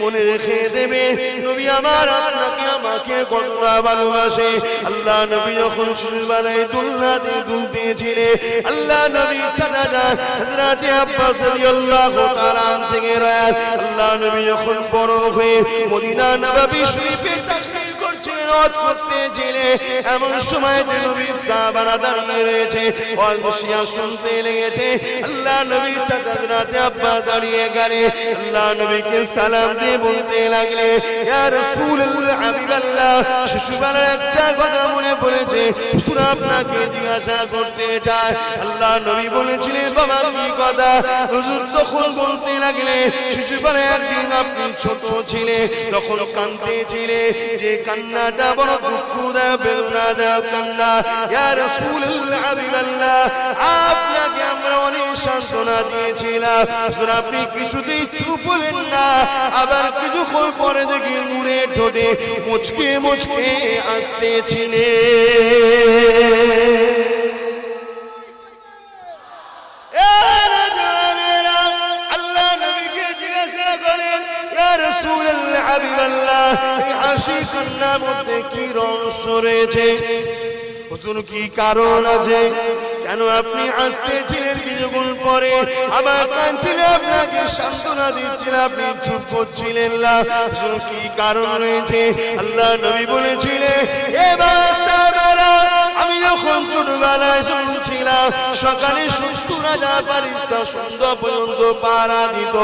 মনে রেখে দেবে নবী আমার আপনাকে আমাকে কতটা ভালোবাসে। আল্লাহ নবী যখন শিশুবেলায় দোলনা দিয়ে দুলতেছিলেন, আল্লাহ নবী চাচা হযরত আব্বাস রাদিয়াল্লাহু তাআলা থেকে রয়াত, আল্লাহ নবী যখন বড় হয়ে মদিনা নববী শরীফে তাশরীফ করছিলেন, হজ করতেছিলেন, এমন সময় নবী সাহাবারা দাঁড়িয়ে রয়েছে, হজ বসিয়া শুনতে লেগেছে। আল্লাহ নবী চাচা হযরত আব্বাস দাঁড়িয়ে গেলেন, আল্লাহ নবীকে সালাম দিয়ে বলতে লাগলে, ইয়া রাসূলুল্লাহ হাবিবাল্লাহ, শিশুবেলার একটা কথা মনে পড়েছে, হুজুর আপনাকে জিজ্ঞাসা করতে চাই। আল্লাহ নবী বলেছিলেন, বাবা কি কথা? হুজুর তখন বলতে লাগলে, শিশুবেলায় একদিন আপনি ছোট ছিলেন, তখন কাঁদতেছিলেন, যে কান্নাটা বড় দুঃখদায়ক বেদনাদায়ক কান্না। ইয়া রাসূলুল্লাহ হাবিবাল্লাহ, আপনাকে আমরা অনেক সান্ত্বনা দিয়েছিলাম, হুজুর আপনি কিছুতেই চুপ হলেন না। আবার কিছুক্ষণ পরে দেখি নূরে ঠোঁটে মুচকে মুচকে আসতেছিলেন। আল্লাহ নবীকে জিজ্ঞাসা করেন, ইয়া রাসূলুল্লাহ হাবিবাল্লাহ, এই হাসি কান্নার মধ্যে কি রহস্য রয়েছে? হুজুর কি কারণ আছে? কেন আপনি আসতেছিলেন? কিছুক্ষণ পরে আবার কাঁদছিলেন, আপনাকে সান্ত্বনা দিচ্ছিলেন, আপনি চুপ করছিলেন না, হুজুর কি কারণ রয়েছে? আল্লাহ নবী বলেছিলেন, এ বাচ্চারা, আমি যখন ছোটবেলায় শুনছিলাম, সকালে ৭০,০০০ ফারিস্তা সন্ধ্যা পর্যন্ত পাহারা দিত,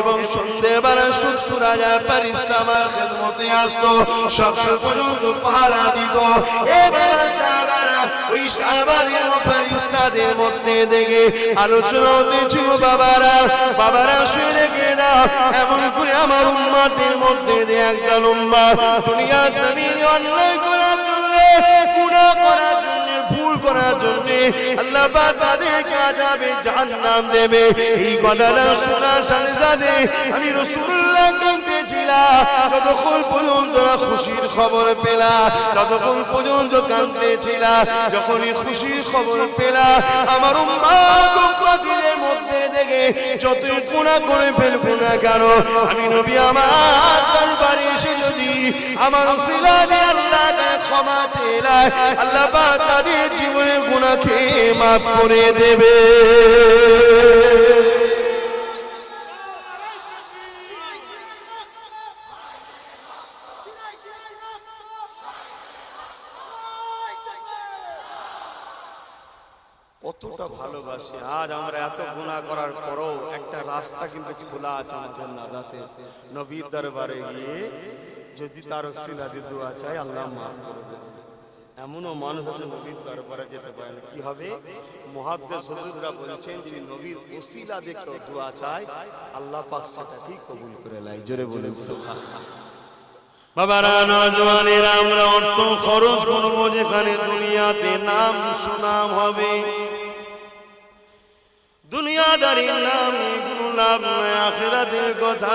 এবং সন্ধ্যেবেলা ৭০,০০০ ফারিস্তা আমার খেদমতে আসতো, সকাল পর্যন্ত পাহারা দিত। এবার ওই সাহাবাদের ফারিস্তাদের মধ্যে দেখে আলোচনা হতেছিল, বাবারা শুনে রেখে দাও, এমন করে আমার উম্মতের মধ্যে দিয়ে একটা লম্বা দুনিয়া জমিনে অন্যায় করার জন্য, গুনাহ করার জন্য, ভুল করার জন্য আল্লাহ পাক তাদেরকে আযাবে জাহান্নাম দেবে। এই কথাটা শোনার সাথে সাথে আমি রাসূলুল্লাহ কাঁদতেছিলাম, যতক্ষণ পর্যন্ত খুশির খবর পেলাম ততক্ষণ পর্যন্ত কাঁদতেছিলাম। যখনই খুশির খবর পেলাম, আমার উম্মত উম্মতের মধ্যে দেখে যতই গুনাহ করে ফেলবো না কেন, আমি নবী আমার দরবারে এসে যদি আমার ওসিলা দিয়ে আল্লাহকে ক্ষমা চাইলাই, আল্লাহ পাক তাদের জীবনের গুনাহকে মাফ করে দেবে। কতটা ভালোবাসি। আজ আমরা এত গুনাহ করার পরও একটা রাস্তা কিন্তু খোলা আছে আমাদের নাজাতে। নবীর দরবারে গিয়ে যদি তার ওসিলা দিয়ে দোয়া চাই, আল্লাহ মাফ করে দেবে। এমনও মানুষ আছে নবীর দরবারে যেতে পারে না, কি হবে? মুহাদ্দিস হুজুররা বলেছেন, যদি নবীর ওসিলা দিয়ে কেউ দোয়া চায়, আল্লাহ পাক সেটাকে কবুল করে নেয়। জোরে বলেন সুবহানাল্লাহ। বাবারা, নওজওয়ানেরা, আমরা অর্থ খরচ করব যেখানে দুনিয়াতে নাম সুনাম হবে। দুনিয়াদারির নাম লাভ নয়, আখিরাতের কথা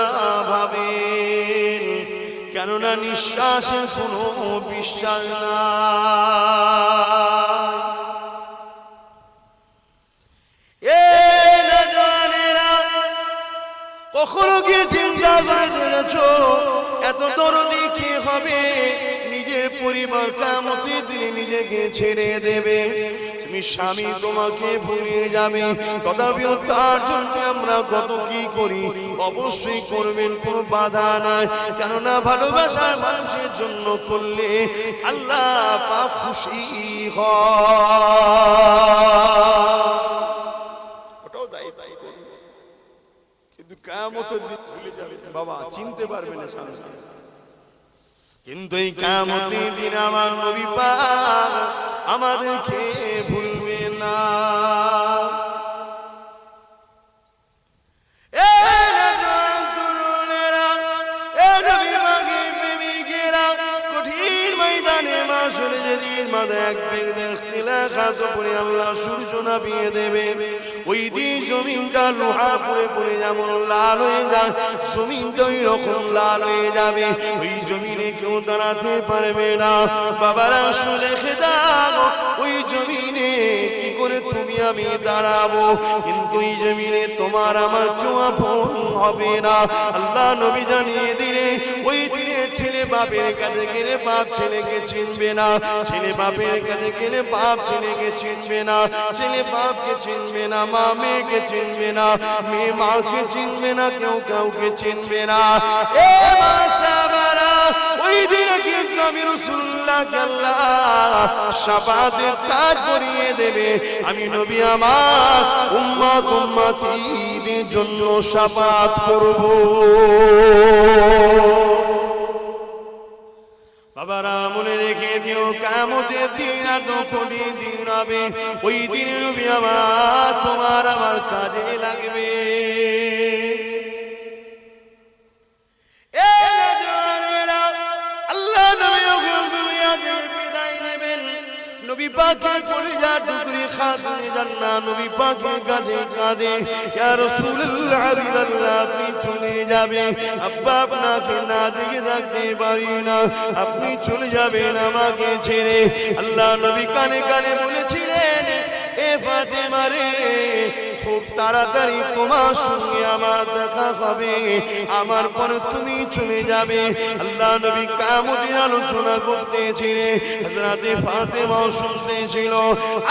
ভাবেন, কেননা নিঃশ্বাসে কোনো বিশ্বাস নাই। কখনো গিয়ে চিন্তা করে দেখেছো এত দরদি কি হবে? নিজের পরিবার কিয়ামতের দিনে নিজেকে ছেড়ে দেবে, তুমি স্বামী তোমাকে ভুলে যাবে, তথাপিও তার জন্য আমরা কত কি করি। অবশ্যই করবেন, কোনো বাধা নাই, কেননা ভালোবাসার মানুষের জন্য করলে আল্লাহ পাক খুশি হয়। ওটাও দায়িত্ব, কিন্তু কিয়ামতের দিন ভুলে যাবে বাবা, চিনতে পারবে না সামনে। কিন্তু এই কিয়ামতের দিন আমার নবী পাক আমাদেরকে ভুলবে না। কঠিন ময়দানে মাশরে যেদিন মাঝে এক ব্যক্তি ইখতিলাফ করে আল্লাহ সূর্য নামিয়ে দেবে, ওই দিন জমিনটা লোহা পড়ে পড়ে যেমন লাল হয়ে যায়, জমিনটা ওই রকম লাল হয়ে যাবে, ওই জমিনে কেউ দাঁড়াতে পারবে না। বাবারা শুনে রেখে দাও, ওই জমিনে কি করে তুমি আমি দাঁড়াবো, কিন্তু এই জমিনে তোমার আমার কেউ আপন হবে না। আল্লাহ নবী জানিয়ে দিলে ওই দিনে ছেলে বাপের কাছে গেলে বাপ ছেলেকে চিনবে না, ছেলে বাপের কাছে গেলে বাপ ছেলেকে চিনবে না, ছেলে বাপকে চিনবে না, মা মেয়েকে চিনবে না, মেয়ে মাকে চিনবে না, কেউ কাউকে চিনবে না। এ মাসাবারা ওই দিনে কিন্তু আমি রাসূলুল্লাহকে আল্লাহ শাফাআতের তাজ পরিয়ে দেবে। আমি নবী আমার উম্মত উম্মতীদের জন্য শাফাআত করব। বাবারা মনে রেখে দিও, কিয়ামতের দিন এত কঠিন দিন হবে, ওই দিনে নবী আমার তোমার আমার কাজে লাগবে। আল্লাহ নবী দুনিয়াতে বিদায় নেবেন, নবী পাকের কলিজা টুকরি খাতুন জান্নাত নবী পাকের কাছে কাঁদে, ইয়া রাসূলুল্লাহ হাবিবাল্লাহ আপনি চলে যাবেন, আব্বা আপনাকে না দেখে থাকতে পারি না, আপনি চলে যাবেন আমাকে ছেড়ে। আল্লাহ নবী কানে কানে বলেছিলেন, এ ফাতেমা রে খুব তাড়াতাড়ি তোমার সঙ্গে আমার দেখা হবে, আমার পরে তুমি চলে যাবে। আল্লাহ নবী কিয়ামতের আলোচনা করতেছিলেন, হযরতে ফাতেমা শুনতেছিল।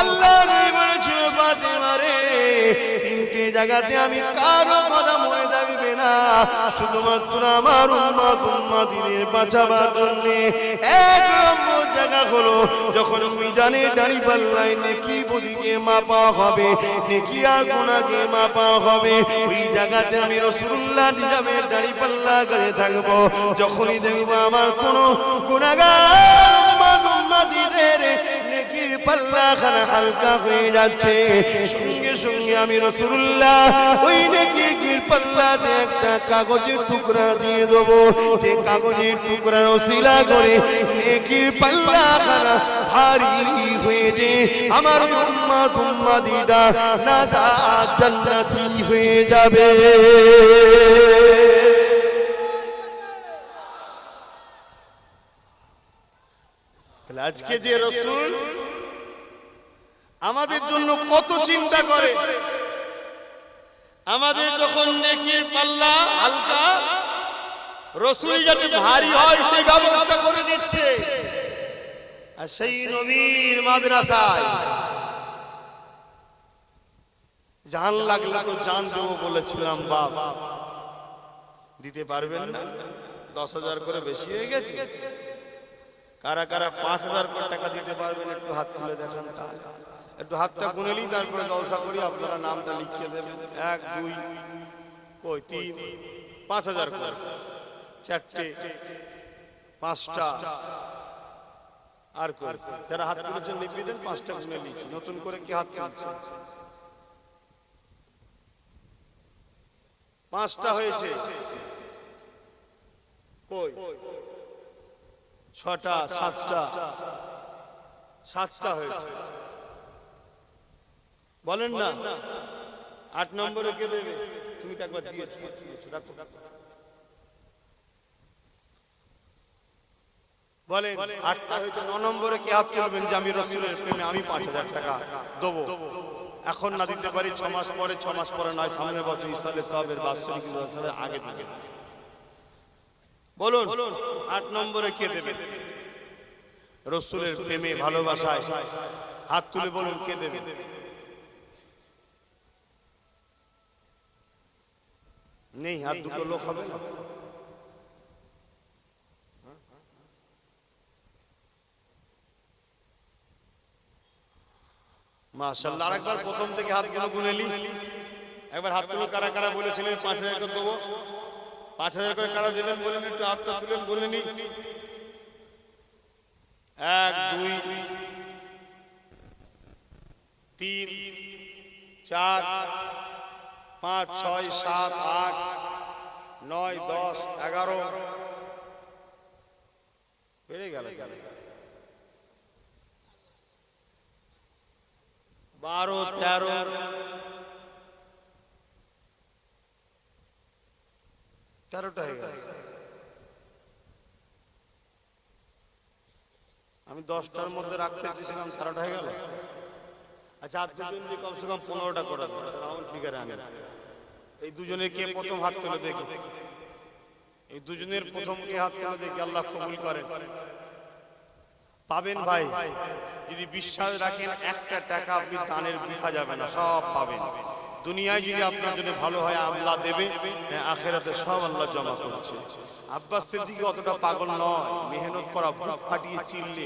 আল্লাহ নবী বলেছিল, ফাতেমা রে তিনটে জায়গাতে আমি কারো কথা মনে থাকবে না, শুধুমাত্র আমার উম্মত উম্মতীদের বাঁচাবার জন্য। এক নম্বর জায়গা হলো যখন মিজানের দাঁড়িপাল্লায় নেকি বদিকে মাপা হবে, নেকি আর গুনাহকে মাপা হবে, ওই জায়গাতে আমি রাসূলুল্লাহ নিজামের দাঁড়িপাল্লা করে থাকবো। যখনই দেখবো আমার কোনো গুনাহগার উম্মত উম্মতীদের নেকির পাল্লাখানা হালকা হয়ে যাচ্ছে, সঙ্গে সঙ্গে আমি রাসূলুল্লাহ ওই নেকির পাল্লাতে একটা কাগজের টুকরা দিয়ে দেবো, যে কাগজের টুকরার ওসিলা করে নেকির পাল্লাখানা ভারী হয়ে যে আমার উম্মত উম্মতীরা নাজাত জান্নাতি হয়ে যাবে। আজকে যে রাসূল আমাদের জন্য কত চিন্তা করে, আমাদের যখন নেকির পাল্লা হালকা রাসূল যাতে ভারী হয় সেই ব্যবস্থা করে দিচ্ছে। আর সেই নবীর মাদ্রাসায় জান লাগলে তো জান দেবো বলেছিলাম, বাপ দিতে পারবেন না? 10,000 করে বেশি হয়ে গেছে। কারা কারা 5,000 করে টাকা দিতে পারবেন একটু হাত তুলে দেখান। একটু হাতটা গুনেলি, তারপরে জলসা করি, আপনারা নামটা লিখিয়ে দেবেন। 1 2 কই 3 5,000 করে, 4টে 5টা আর কই যারা হাত তুলেছেন লিখে দেন, 5টা গুনে লিখি। নতুন করে কি হাত তুলছে? 5টা হয়েছে, কই 6টা 7টা 7টা হয়েছে, বলেন না। 8 নম্বরে কে দেবে? তুমি তো একবার দিয়েছো, রাখো। বলেন 8টা হয়েছে। 9 নম্বরে কে হাত তুলবেন যে আমি রাসূলের প্রেমে আমি 5,000 টাকা দেবো? এখন না দিতে পারি 6 মাস পরে, 6 মাস পরে নয়, সামনে বছর ইসালে সাহেবের বাৎসরিক জলসার আগে থেকে বলুন 8 নম্বরে কে দেবে? রাসূলের প্রেমে ভালোবাসায় হাত তুলে বলুন কে দেবে? নেই হাত, দুটো লোক হবে না। মাশাআল্লাহ। আরেকবার প্রথম থেকে হাতগুলো গুনেলি, একবার হাত তুলে কারা কারা বলেছিলেন 5,000 করে দেবো? 5,000 করে কারা দিলেন বলেন, একটু হাতটা তুলেন বলেনি। 1 2 3 4 5 6 7 8 9 10 11 বেড়ে গেল, 12 13 13টা হয়ে গেল। আমি 10টার মধ্যে রাখতে চেয়েছিলাম, 13টা হয়ে গেল। আচ্ছা আর দুজন দিয়ে কমসে কম 15টা করে রাউন্ড ফিগারে আনে। এই দুজনের কে প্রথম হাত তুলে দেখি, এই দুজনের প্রথম কে হাত তুলে দেখি, আল্লাহ কবুল করেন। পাবেন ভাই, যদি বিশ্বাস রাখেন একটা টাকা আপনি দানের বৃথা যাবে না, সব পাবেন। দুনিয়ায় যদি আপনার জন্য ভালো হয় আল্লাহ দেবে, আখেরাতে সব আল্লাহ জমা করছে। আব্বাস সিদ্দিক অতটা পাগল নয়, মেহনত করা, বুক ফাটিয়ে চিল্লে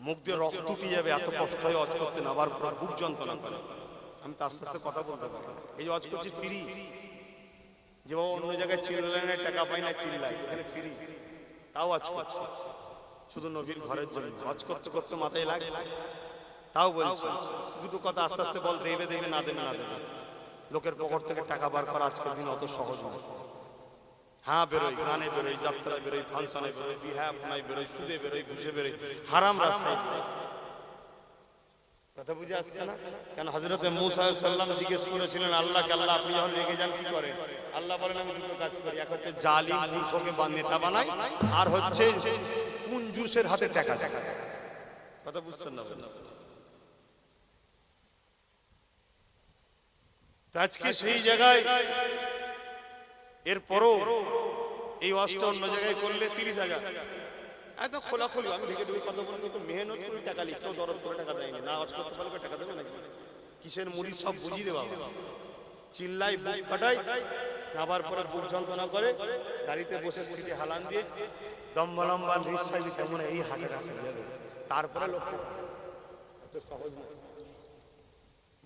মুখ দিয়ে রক্ত উঠে যাবে, এত কষ্ট হয় অজ করতে না, আবার বুক যন্ত্রণা করে। আমি তো আস্তে আস্তে কথা বলতে পারি, এই যে অজ করছি ফ্রি, যে অন্য জায়গায় চিল্লায় টাকা পাই না চিল্লায়, এখানে ফ্রি, তাও অজ করছি শুধু নবীর ঘরের জন্য। হজ করতে করতে মাথায় লাগছে, তাও বলছি দুটো কথা আস্তে আস্তে বল, দেবে দেবে না দেবে না দেবে। লোকের পকেট থেকে টাকা বার করা আজকের দিন অত সহজ নয়। হ্যাঁ বেরোই, গানে বেরোই, যাত্রা বেরোই, ফাংশনে বেরোই, বিহা আপনায় বেরোই, সুদে বেরোই, ঘুষে বেরোই, হারাম রাস্তায়। কথা বুঝে আসছে না? কেন হযরতে মুসা আলাইহিস সালাম জিজ্ঞেস করেছিলেন আল্লাহকে, আল্লাহ আপনি যখন রেগে যান কি করেন? আল্লাহ বলেন আমি দুটো কাজ করি, এক হচ্ছে জালিম মূর্খকে নেতা বানাই, আর হচ্ছে কুঞ্জুসের হাতে টাকা টাকা। কথা বুঝছেন না? আজকে সেই জায়গায় এরপরও এই ওয়াজটা অন্য জায়গায় করলে 30,000 একদম খোলাখুলি, আমি ঢেকে ঢুকে কথা বলবো, তো মেহনত করে টাকা লিখতেও দরদ করে টাকা দেয়নি, না ওয়াজ করতে পারলে টাকা দেবে নাকি? কিসের মুড়ি সব বুঝিয়ে দেওয়া, চিল্লাই বুক ফাটাই, আবার পরে বুক যন্ত্রণা করে, গাড়িতে বসে সিটে হালান দিয়ে লম্বা লম্বা নিঃশ্বাস কেমন এই হাতে রাখা যাবে, তারপরে লক্ষ্য। সহজ না,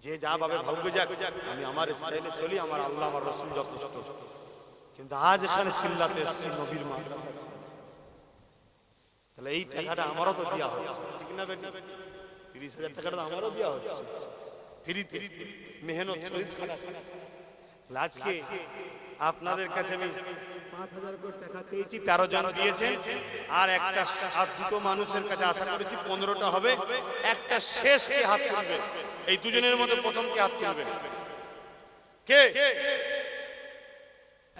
যে যা ভাবে ভাগ্য যাক, আমি আমার স্টাইলে চলি, আমার আল্লাহ আমার রাসূল যথেষ্ট। কিন্তু আজ এখানে চিল্লাতে এসেছি নবীর মাদ্রাসা, তাহলে এই টাকাটা আমারও তো দেওয়া হচ্ছে, ঠিক না বেটি? 30,000 টাকাটা আমারও দেওয়া হচ্ছে, ফ্রি ফ্রি মেহনত শরীর খাটা। আজকে আপনাদের কাছে আমি 5,000 করে টাকা চেয়েছি, 13 জন দিয়েছেন, আর একটা আর দুটো মানুষের কাছে আশা করেছি 15টা হবে। একটা শেষকে হাত তুলবে, এই দুজনের মধ্যে প্রথম কে হাত তুলবে? কে?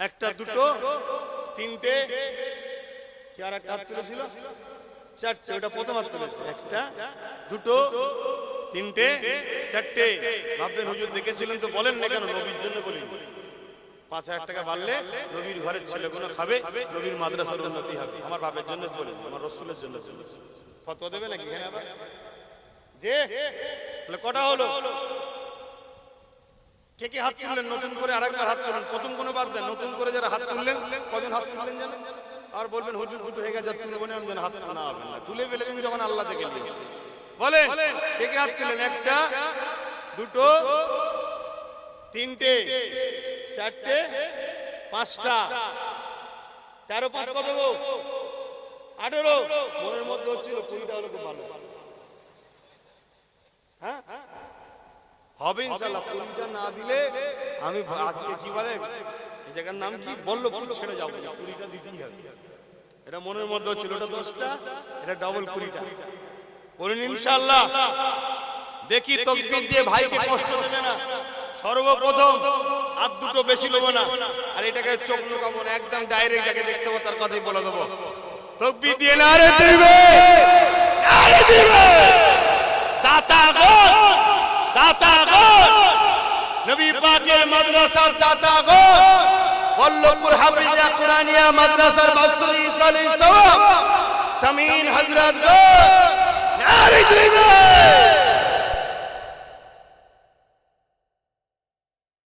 একটা, দুটো, তিনটে, কি আর একটা হাত তুলেছিল? চারটে, ওটা প্রথম হাত তুলেছে। একটা, দুটো, তিনটে, চারটে। ভাববেন হুজুর দেখেছিলেন তো বলেন না কেন? নবীর জন্য বলি, 5,000 টাকা বাড়লে নবীর ঘরের ছেলেগুলো খাবে, নবীর মাদ্রাসার উন্নতি হবে। আমার বাপের জন্য বলি, আমার রসুলের জন্য ফতোয়া দেবে নাকি? হ্যাঁ আবার যে কটা হলো? কে কে হাত তুললেন? নতুন করে আরেকবার হাত তুললেন, প্রথম কোনো বাদ দেন। নতুন করে যারা হাত তুললেন, কজন হাত তুললেন জানেন? আর বলবেন হুজুর দুটো হয়ে গেছে, তুলবো না, যেন হাত না হবে না, তুলে ফেলেছেন যখন আল্লাহ থেকে দিয়েছে। বলেন কে কে হাত তুললেন? একটা, দুটো, তিনটে, চারটে, পাঁচটা, 13 5 কত গো? 18। মনের মধ্যে হচ্ছিল 20টা হলো খুব ভালো। হ্যাঁ হবে ইনশাআল্লাহ। 20টা না দিলে আমি আজকে কি বলে এই জায়গার নাম কি বললো, ছেড়ে যাবো, 20টা দিতেই হবে। এটা মনের মধ্যে হচ্ছিল, ওটা 10টা, এটা ডবল 20টা বলুন ইনশাআল্লাহ। দেখি তাকবীর দিয়ে ভাইকে কষ্ট দেবে না। সর্বপ্রথম আর দুটো বেশি নেব না, আর এটাকে চোখ লুকাবো না, একদম ডাইরেক্ট যাকে দেখতে পাবো তার কথাই বলে দেবো। তাকবীর দিয়ে নারে দিবে, নারে দিবে। দাতা গো, দাতা গো, নবী পাকের মাদ্রাসার দাতা গো, বল্লভপুর হাফিজা কুরআনিয়া মাদ্রাসার বাস্তরি সালি সওয়াব সামিন হযরত গো, নারে দিবে।